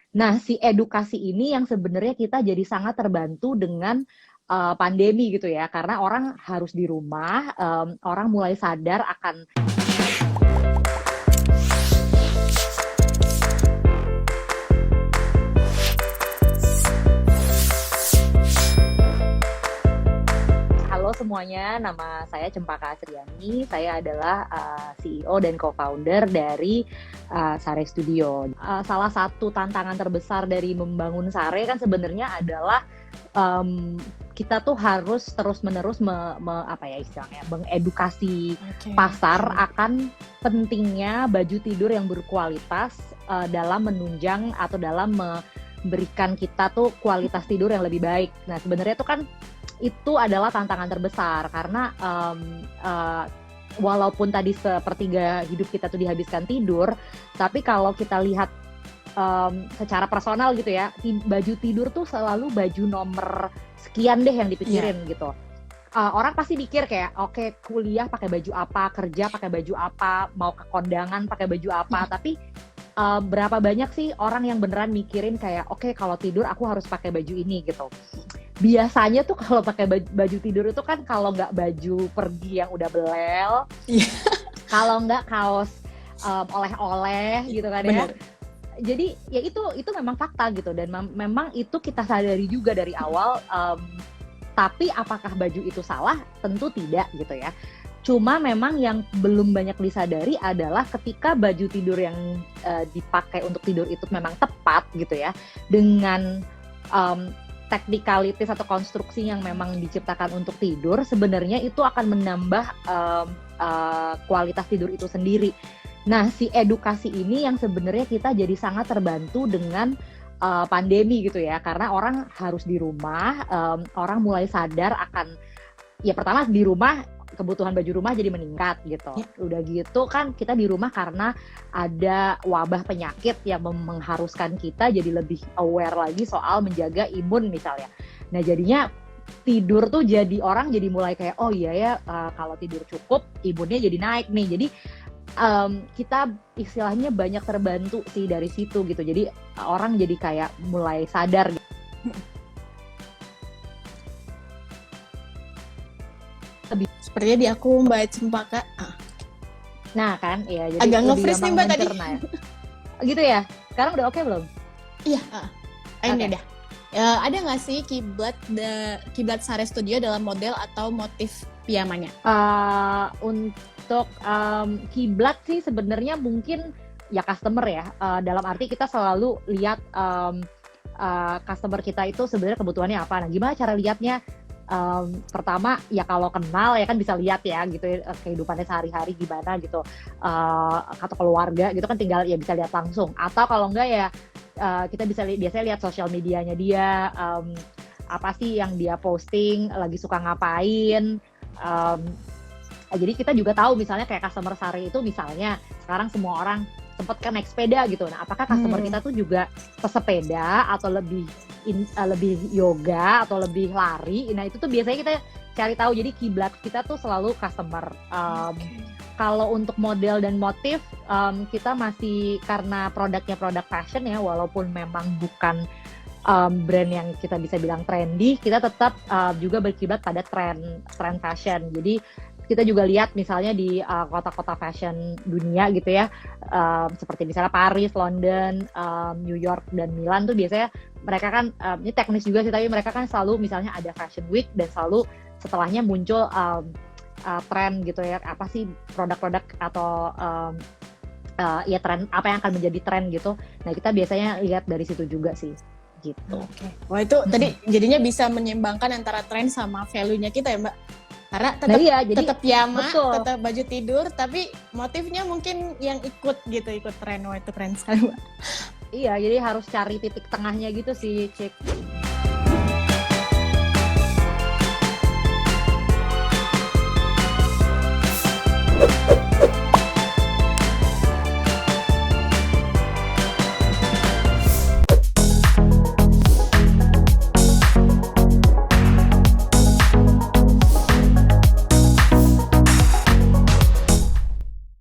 Nah, si edukasi ini yang sebenarnya kita jadi sangat terbantu dengan pandemi gitu ya, karena orang harus di rumah, orang mulai sadar akan. Halo semuanya, nama saya Cempaka Asriani. Saya adalah CEO dan co-founder dari Sare Studio. Salah satu tantangan terbesar dari membangun Sare kan sebenarnya adalah kita tuh harus terus-menerus mengedukasi pasar akan pentingnya baju tidur yang berkualitas dalam menunjang atau dalam memberikan kita tuh kualitas tidur yang lebih baik. Nah, sebenarnya tuh kan itu adalah tantangan terbesar karena walaupun tadi sepertiga hidup kita tuh dihabiskan tidur, tapi kalau kita lihat secara personal gitu ya, baju tidur tuh selalu baju nomor sekian deh yang dipikirin gitu. Orang pasti mikir kayak oke, kuliah pakai baju apa, kerja pakai baju apa, mau ke kondangan pakai baju apa, tapi berapa banyak sih orang yang beneran mikirin kayak oke, kalau tidur aku harus pakai baju ini gitu. Biasanya tuh kalau pakai baju tidur itu kan kalau nggak baju pergi yang udah belel, kalau nggak kaos oleh-oleh gitu kan. Bener. Ya. Jadi ya itu memang fakta gitu, dan memang itu kita sadari juga dari awal. Tapi apakah baju itu salah? Tentu tidak gitu ya. Cuma memang yang belum banyak disadari adalah ketika baju tidur yang dipakai untuk tidur itu memang tepat gitu ya, dengan teknikalitas atau konstruksi yang memang diciptakan untuk tidur, sebenarnya itu akan menambah kualitas tidur itu sendiri. Nah, si edukasi ini yang sebenarnya kita jadi sangat terbantu dengan pandemi gitu ya, karena orang harus di rumah, orang mulai sadar akan, ya pertama di rumah kebutuhan baju rumah jadi meningkat gitu. Udah gitu kan kita di rumah karena ada wabah penyakit yang mengharuskan kita jadi lebih aware lagi soal menjaga imun misalnya. Nah, jadinya tidur tuh jadi orang jadi mulai kayak oh iya ya, kalau tidur cukup imunnya jadi naik nih. Jadi kita istilahnya banyak terbantu sih dari situ gitu. Jadi orang jadi kayak mulai sadar gitu. Sepertinya di aku Mbak Cempaka. Nah kan, ya jadi agak nge-freeze nih Mbak tadi. Ya. Gitu ya? Sekarang udah oke belum? Iya, ini udah. Ada nggak sih kiblat Sare Studio dalam model atau motif piyamanya? Untuk kiblat sih sebenarnya mungkin ya customer ya. Dalam arti kita selalu lihat customer kita itu sebenarnya kebutuhannya apa. Nah, gimana cara lihatnya? Pertama ya kalau kenal ya kan bisa lihat ya gitu ya, kehidupannya sehari-hari gimana gitu, atau keluarga gitu kan tinggal ya bisa lihat langsung, atau kalau enggak ya kita bisa biasanya lihat sosial medianya dia, apa sih yang dia posting, lagi suka ngapain. Jadi kita juga tahu misalnya kayak customer Sare itu misalnya sekarang semua orang sempat kan naik sepeda gitu. Nah, apakah customer kita tuh juga pesepeda atau lebih yoga atau lebih lari? Nah, itu tuh biasanya kita cari tahu. Jadi kiblat kita tuh selalu customer. Kalau untuk model dan motif, kita masih karena produknya produk fashion ya, walaupun memang bukan brand yang kita bisa bilang trendy, kita tetap juga berkiblat pada tren fashion. Jadi kita juga lihat misalnya di kota-kota fashion dunia gitu ya, seperti misalnya Paris, London, New York, dan Milan tuh biasanya mereka kan, ini teknis juga sih, tapi mereka kan selalu misalnya ada fashion week dan selalu setelahnya muncul tren gitu ya, apa sih produk-produk atau ya tren apa yang akan menjadi tren gitu. Nah, kita biasanya lihat dari situ juga sih gitu. Wah, itu tadi jadinya bisa menyeimbangkan antara tren sama value-nya kita ya Mbak. Karena tetap piyama, tetap baju tidur, tapi motifnya mungkin yang ikut tren. Wah, itu keren sekali Mbak. Iya, jadi harus cari titik tengahnya gitu sih, Cik.